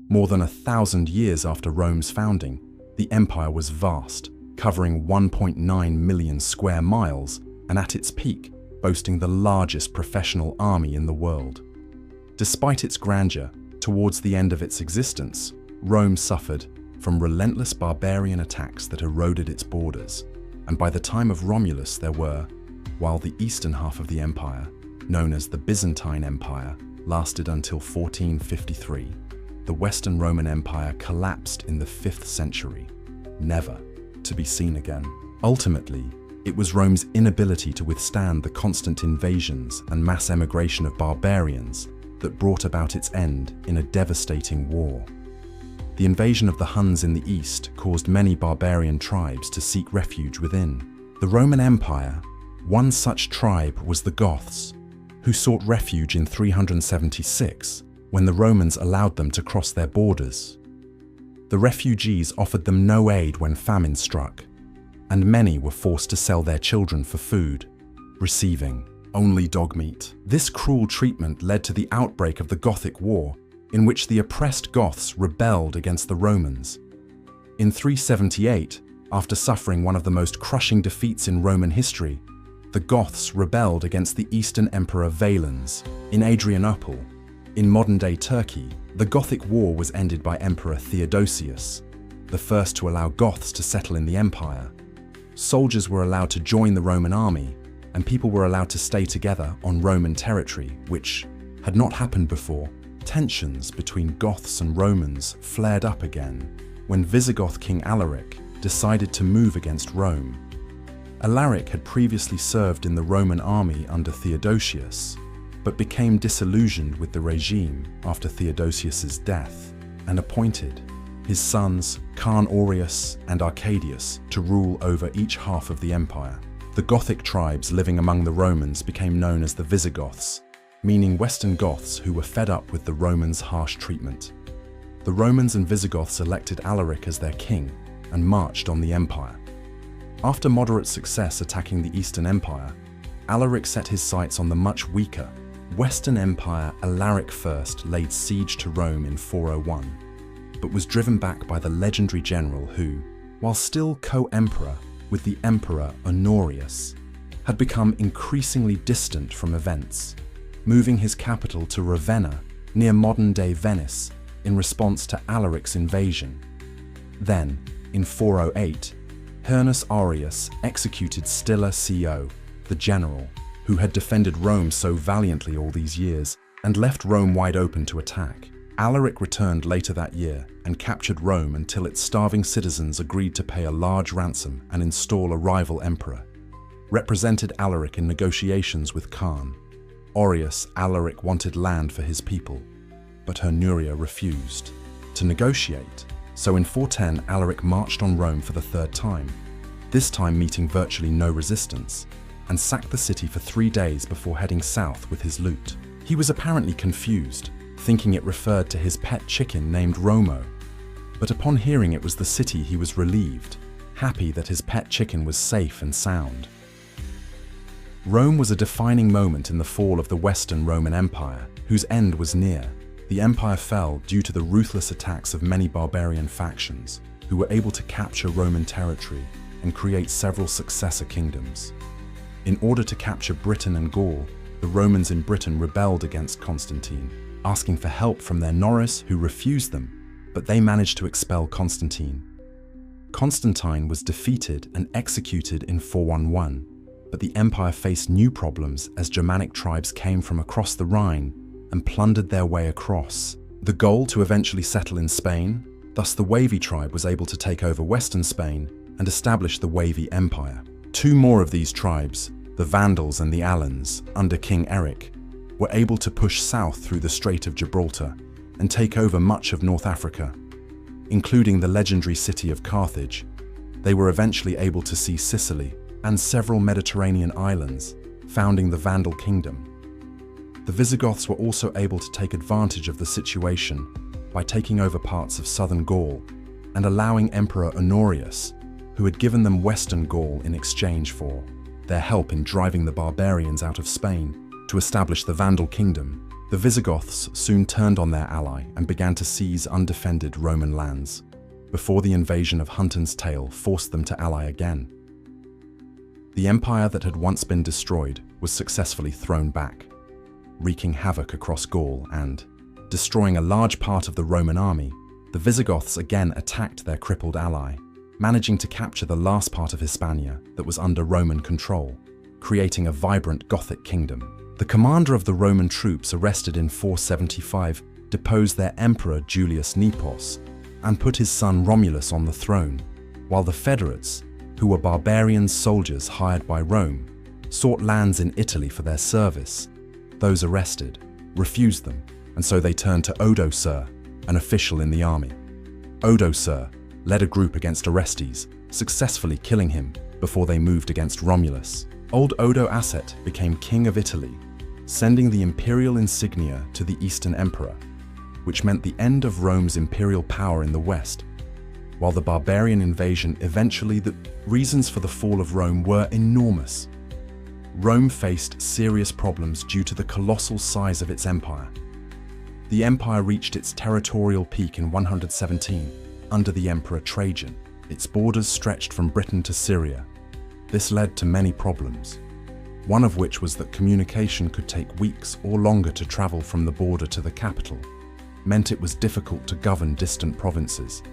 More than 1,000 years after Rome's founding, the empire was vast, covering 1.9 million square miles and at its peak, boasting the largest professional army in the world. Despite its grandeur, towards the end of its existence, Rome suffered from relentless barbarian attacks that eroded its borders, and by the time of Romulus there were, while the eastern half of the empire, known as the Byzantine Empire, lasted until 1453, the Western Roman Empire collapsed in the 5th century, never to be seen again. Ultimately, it was Rome's inability to withstand the constant invasions and mass emigration of barbarians that brought about its end in a devastating war. The invasion of the Huns in the east caused many barbarian tribes to seek refuge within the Roman Empire. One such tribe was the Goths, who sought refuge in 376 when the Romans allowed them to cross their borders. The refugees offered them no aid when famine struck, and many were forced to sell their children for food, receiving only dog meat. This cruel treatment led to the outbreak of the Gothic War, in which the oppressed Goths rebelled against the Romans. In 378, after suffering one of the most crushing defeats in Roman history, the Goths rebelled against the Eastern Emperor Valens in Adrianople. In modern-day Turkey, the Gothic War was ended by Emperor Theodosius, the first to allow Goths to settle in the empire. Soldiers were allowed to join the Roman army, and people were allowed to stay together on Roman territory, which had not happened before. Tensions between Goths and Romans flared up again when Visigoth King Alaric decided to move against Rome. Alaric had previously served in the Roman army under Theodosius, but became disillusioned with the regime after Theodosius's death and appointed his sons Khan Aureus and Arcadius to rule over each half of the empire. The Gothic tribes living among the Romans became known as the Visigoths, meaning Western Goths who were fed up with the Romans' harsh treatment. The Romans and Visigoths elected Alaric as their king and marched on the empire. After moderate success attacking the Eastern Empire, Alaric set his sights on the much weaker Western Empire. Alaric first laid siege to Rome in 401, but was driven back by the legendary general who, while still co-emperor with the Emperor Honorius, had become increasingly distant from events, moving his capital to Ravenna near modern-day Venice in response to Alaric's invasion. Then, in 408, Hernus Aureus executed Stilla Co, the general, who had defended Rome so valiantly all these years and left Rome wide open to attack. Alaric returned later that year and captured Rome until its starving citizens agreed to pay a large ransom and install a rival emperor. Represented Alaric in negotiations with Khan Aureus. Alaric wanted land for his people, but Hernuria refused to negotiate. So in 410, Alaric marched on Rome for the third time, this time meeting virtually no resistance, and sacked the city for 3 days before heading south with his loot. He was apparently confused, thinking it referred to his pet chicken named Romo. But upon hearing it was the city, he was relieved, happy that his pet chicken was safe and sound. Rome was a defining moment in the fall of the Western Roman Empire, whose end was near. The empire fell due to the ruthless attacks of many barbarian factions, who were able to capture Roman territory and create several successor kingdoms. In order to capture Britain and Gaul, the Romans in Britain rebelled against Constantine, asking for help from their Norris, who refused them, but they managed to expel Constantine. Constantine was defeated and executed in 411, but the empire faced new problems as Germanic tribes came from across the Rhine and plundered their way across. The goal to eventually settle in Spain, thus the Wavy tribe was able to take over western Spain and establish the Wavy Empire. Two more of these tribes, the Vandals and the Alans, under King Eric, were able to push south through the Strait of Gibraltar and take over much of North Africa, including the legendary city of Carthage. They were eventually able to seize Sicily and several Mediterranean islands, founding the Vandal kingdom. The Visigoths were also able to take advantage of the situation by taking over parts of southern Gaul and allowing Emperor Honorius, who had given them western Gaul in exchange for their help in driving the barbarians out of Spain, to establish the Vandal kingdom. The Visigoths soon turned on their ally and began to seize undefended Roman lands, before the invasion of Hunton's Tale forced them to ally again. The empire that had once been destroyed was successfully thrown back, wreaking havoc across Gaul and, destroying a large part of the Roman army. The Visigoths again attacked their crippled ally, managing to capture the last part of Hispania that was under Roman control, creating a vibrant Gothic kingdom. The commander of the Roman troops arrested in 475 deposed their emperor Julius Nepos and put his son Romulus on the throne, while the Federates, who were barbarian soldiers hired by Rome, sought lands in Italy for their service. Those arrested refused them, and so they turned to Odoacer, an official in the army. Odoacer led a group against Orestes, successfully killing him before they moved against Romulus. Old Odoacer became king of Italy, sending the imperial insignia to the Eastern Emperor, which meant the end of Rome's imperial power in the West. While the barbarian invasion the reasons for the fall of Rome were enormous. Rome faced serious problems due to the colossal size of its empire. The empire reached its territorial peak in 117 under the Emperor Trajan. Its borders stretched from Britain to Syria. This led to many problems, one of which was that communication could take weeks or longer to travel from the border to the capital, meant it was difficult to govern distant provinces,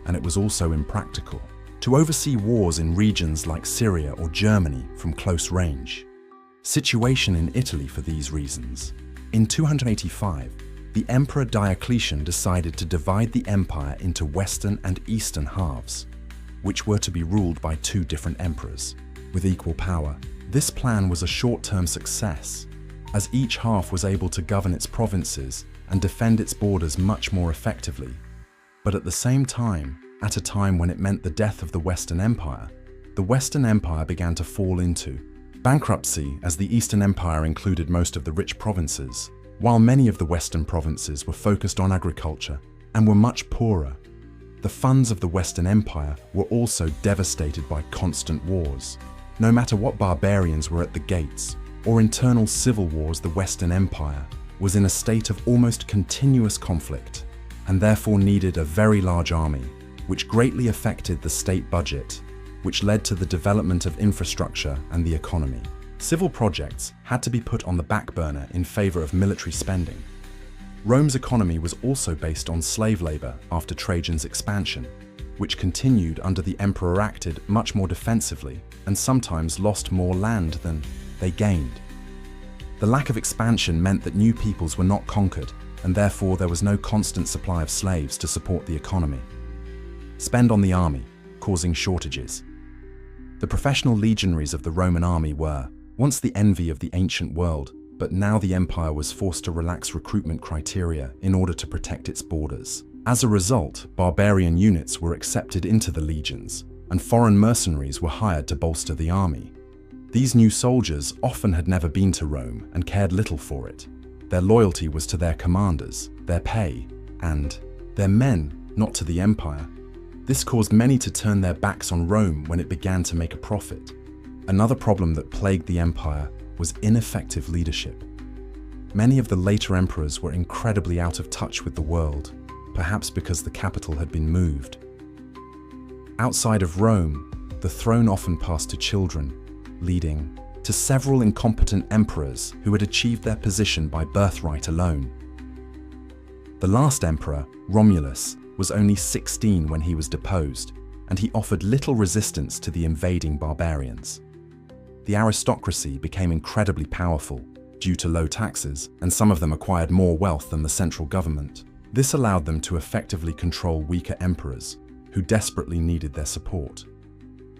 and it was also impractical to oversee wars in regions like Syria or Germany from close range. Situation in Italy for these reasons. In 285, the Emperor Diocletian decided to divide the empire into western and eastern halves, which were to be ruled by two different emperors, with equal power. This plan was a short-term success, as each half was able to govern its provinces and defend its borders much more effectively. But at the same time, at a time when it meant the death of the Western Empire, the Western Empire began to fall into bankruptcy, as the Eastern Empire included most of the rich provinces, while many of the Western provinces were focused on agriculture and were much poorer. The funds of the Western Empire were also devastated by constant wars. No matter what barbarians were at the gates or internal civil wars, the Western Empire was in a state of almost continuous conflict and therefore needed a very large army, which greatly affected the state budget, which led to the development of infrastructure and the economy. Civil projects had to be put on the back burner in favor of military spending. Rome's economy was also based on slave labor after Trajan's expansion, which continued under the emperor acted much more defensively and sometimes lost more land than they gained. The lack of expansion meant that new peoples were not conquered, and therefore there was no constant supply of slaves to support the economy. Spend on the army, causing shortages. The professional legionaries of the Roman army were once the envy of the ancient world, but now the empire was forced to relax recruitment criteria in order to protect its borders. As a result, barbarian units were accepted into the legions, and foreign mercenaries were hired to bolster the army. These new soldiers often had never been to Rome and cared little for it. Their loyalty was to their commanders, their pay, and their men, not to the empire. This caused many to turn their backs on Rome when it began to make a profit. Another problem that plagued the empire was ineffective leadership. Many of the later emperors were incredibly out of touch with the world, perhaps because the capital had been moved. Outside of Rome, the throne often passed to children, leading to several incompetent emperors who had achieved their position by birthright alone. The last emperor, Romulus, was only 16 when he was deposed, and he offered little resistance to the invading barbarians. The aristocracy became incredibly powerful due to low taxes, and some of them acquired more wealth than the central government. This allowed them to effectively control weaker emperors who desperately needed their support.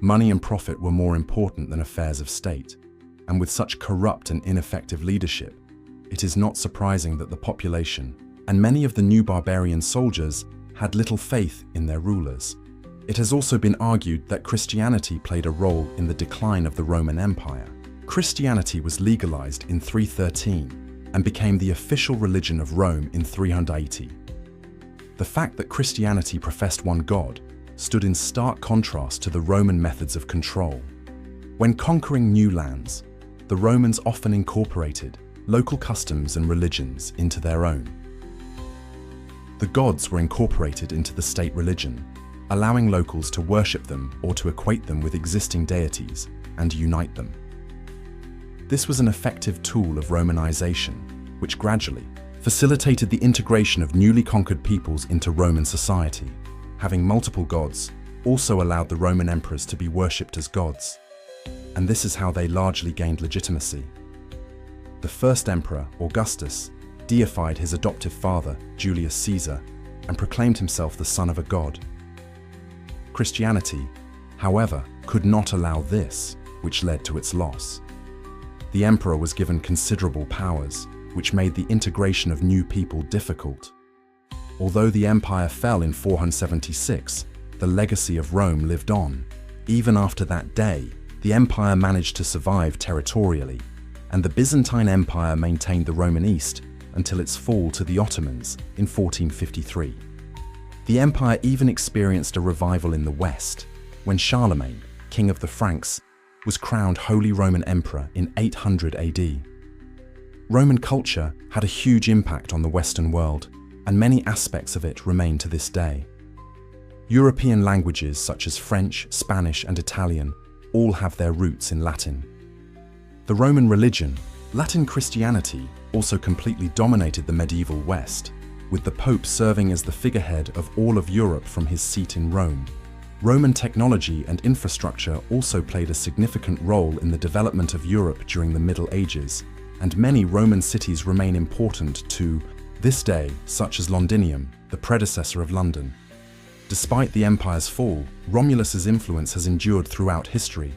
Money and profit were more important than affairs of state, and with such corrupt and ineffective leadership, it is not surprising that the population and many of the new barbarian soldiers had little faith in their rulers. It has also been argued that Christianity played a role in the decline of the Roman Empire. Christianity was legalized in 313 and became the official religion of Rome in 380. The fact that Christianity professed one God stood in stark contrast to the Roman methods of control. When conquering new lands, the Romans often incorporated local customs and religions into their own. The gods were incorporated into the state religion, allowing locals to worship them or to equate them with existing deities and unite them. This was an effective tool of Romanization, which gradually facilitated the integration of newly conquered peoples into Roman society. Having multiple gods also allowed the Roman emperors to be worshipped as gods, and this is how they largely gained legitimacy. The first emperor, Augustus, deified his adoptive father, Julius Caesar, and proclaimed himself the son of a god. Christianity, however, could not allow this, which led to its loss. The emperor was given considerable powers, which made the integration of new people difficult. Although the empire fell in 476, the legacy of Rome lived on. Even after that day, the empire managed to survive territorially, and the Byzantine Empire maintained the Roman East until its fall to the Ottomans in 1453. The empire even experienced a revival in the West, when Charlemagne, king of the Franks, was crowned Holy Roman Emperor in 800 AD. Roman culture had a huge impact on the Western world, and many aspects of it remain to this day. European languages such as French, Spanish, and Italian all have their roots in Latin. The Roman religion, Latin Christianity, also completely dominated the medieval West, with the Pope serving as the figurehead of all of Europe from his seat in Rome. Roman technology and infrastructure also played a significant role in the development of Europe during the Middle Ages, and many Roman cities remain important to this day, such as Londinium, the predecessor of London. Despite the empire's fall, Romulus's influence has endured throughout history,